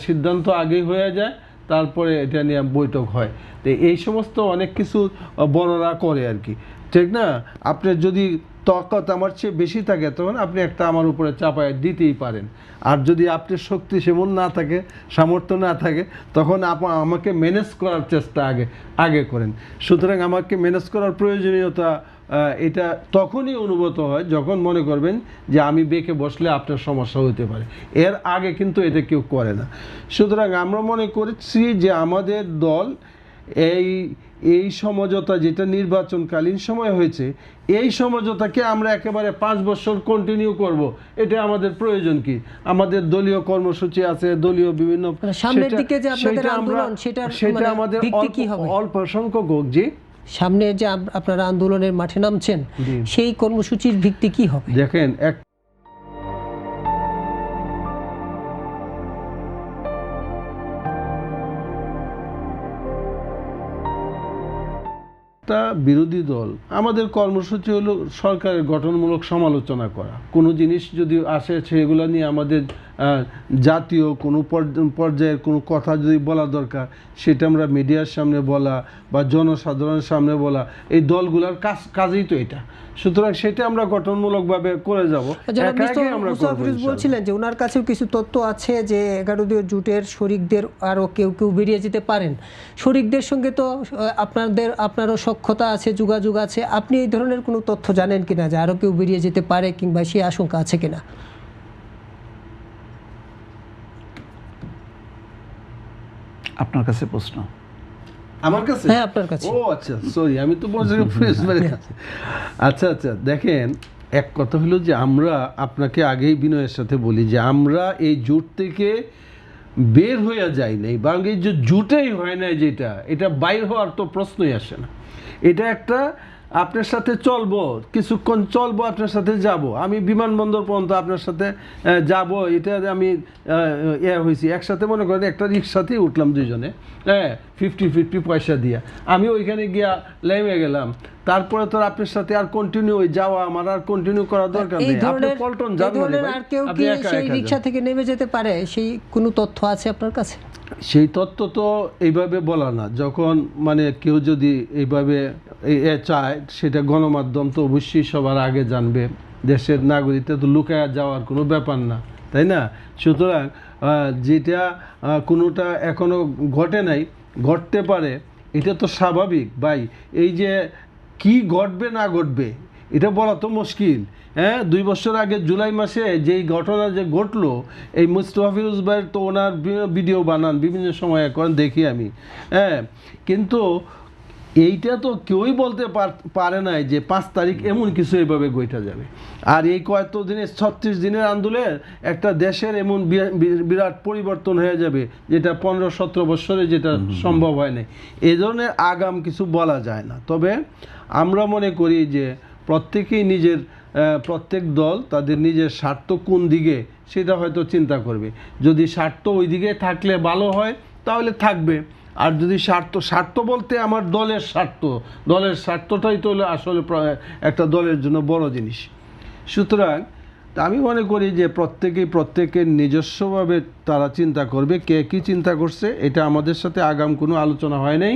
সিদ্ধান্ত আগেই হয়ে যায়, তারপরে এটা নিয়ে বৈঠক হয়। তো এই সমস্ত অনেক কিছু বড়রা করে আর কি, ঠিক না? আপনার যদি তাকত আমার চেয়ে বেশি থাকে তখন আপনি একটা আমার উপরে চাপায় দিতেই পারেন। আর যদি আপনার শক্তি সেমন না থাকে, সামর্থ্য না থাকে, তখন আমাকে ম্যানেজ করার চেষ্টা আগে করেন। সুতরাং আমাকে ম্যানেজ করার প্রয়োজনীয়তা এটা তখনই অনুভূত হয় যখন মনে করবেন যে আমি বেঁকে বসলে আপনার সমস্যা হতে পারে। এর আগে কিন্তু এটা কেউ করে না। সুতরাং আমরা মনে করছি যে আমাদের দল এই সমঝোতা যেটা নির্বাচনকালীন সময় হয়েছে, এই সমঝোতাকে আমরা একেবারে 5 বছর কন্টিনিউ করব, এটা আমাদের প্রয়োজন কি? আমাদের দলীয় কর্মসূচি আছে, দলীয় বিভিন্ন সামনের দিকে যে আপনাদের আন্দোলন সেটা আমাদের অল্প সংখ্যক হোক। যে সামনে যে আপনারা আন্দোলনের মাঠে নামছেন, সেই কর্মসূচির ভিত্তি কি হবে? দেখেন, একটা বিরোধী দল, আমাদের কর্মসূচি হলো সরকারের গঠনমূলক সমালোচনা করা। কোনো জিনিস যদি আসে সেগুলো নিয়ে আমাদের জাতীয় কোনো পর্যায়ের কোনো কথা যদি বলা দরকার, সেটা আমরা মিডিয়ার সামনে বলা বা জনসাধারণের সামনে বলা, এই দলগুলোর কাজই তো এটা। সুতরাং সেটা আমরা গঠনমূলকভাবে করে যাব। বলছিলেন যে ওনার কাছেও কিছু তথ্য আছে যে 11 দলীয় জোটের শরিকদের আরও কেউ বেরিয়ে যেতে পারেন। শরিকদের সঙ্গে তো আপনারও সখ্যতা আছে, যোগাযোগ আছে। আপনি এই ধরনের কোনো তথ্য জানেন কিনা যে আরও কেউ বেরিয়ে যেতে পারে, কিংবা সেই আশঙ্কা আছে কিনা? আপনার কাছে প্রশ্ন? আমার কাছে? হ্যাঁ, আপনার কাছে। ও আচ্ছা, সরি, আমি তো বলছি প্রেসবারের কাছে। আচ্ছা, দেখেন, এক কথা হলো যে আমরা আপনাকে আগেই বিনয়ের সাথে বলি যে আমরা এই জোট থেকে বের হয়ে যাই নাই, বা এই যে জোটেই হয় নাই, যেটা এটা বাইর হওয়ার তো প্রশ্নই আসে না। এটা একটা আপনার সাথে চলবো, কিছুক্ষণ চলবো, আপনার সাথে যাব, আমি বিমানবন্দর পর্যন্ত আপনার সাথে যাব, এটা আমি হয়েছি। একসাথে মনে করেন একটা রিক্সাতেই উঠলাম দুজনে, 50-50 পয়সা দিয়া, আমি ওইখানে গিয়া নেমে গেলাম। তারপরে তো আপনার সাথে আর কন্টিনিউ যাওয়া আমার আর কন্টিনিউ করা দরকার নেই। আপনি পল্টন যান, আর কেউ কি সেই রিক্সা থেকে নেমে যেতে পারে, সেই কোনো তথ্য আছে আপনার কাছে? সেই তথ্য তো এইভাবে বলা না। যখন মানে কেউ যদি এইভাবে চায়, সেটা গণমাধ্যম তো অবশ্যই সবার আগে জানবে। দেশের নাগরিকটা তো লুকায়া যাওয়ার কোনো ব্যাপার না, তাই না? সুতরাং যেটা কোনোটা এখনো ঘটে নাই, ঘটতে পারে, এটা তো স্বাভাবিক ভাই। এই যে কি ঘটবে না ঘটবে এটা বলা তো মুশকিল। 2 বছর আগে জুলাই মাসে যেই ঘটনা যে ঘটলো, এই মুস্তফা ফিরোজ ভাইয়ের তো ওনার ভিডিও বানান বিভিন্ন সময় এখন দেখি আমি, কিন্তু এইটা তো কেউই বলতে পারে নাই যে 5 তারিখ এমন কিছু এইভাবে গইটা যাবে। আর এই কয়েক দিনের 36 দিনের আন্দোলনে একটা দেশের এমন বিরাট পরিবর্তন হয়ে যাবে, যেটা 15-17 বছরে যেটা সম্ভব হয় নাই। এই ধরনের আগাম কিছু বলা যায় না। তবে আমরা মনে করি যে প্রত্যেক দল তাদের নিজের স্বার্থ কোন দিকে সেটা হয়তো চিন্তা করবে। যদি স্বার্থ ওই দিকে থাকলে ভালো হয় তাহলে থাকবে। আর যদি স্বার্থ বলতে আমার দলের স্বার্থটাই তো আসলে একটা দলের জন্য বড় জিনিস। সুতরাং আমি মনে করি যে প্রত্যেকের নিজস্বভাবে তারা চিন্তা করবে। কে কী চিন্তা করছে এটা আমাদের সাথে আগাম কোনো আলোচনা হয় নাই।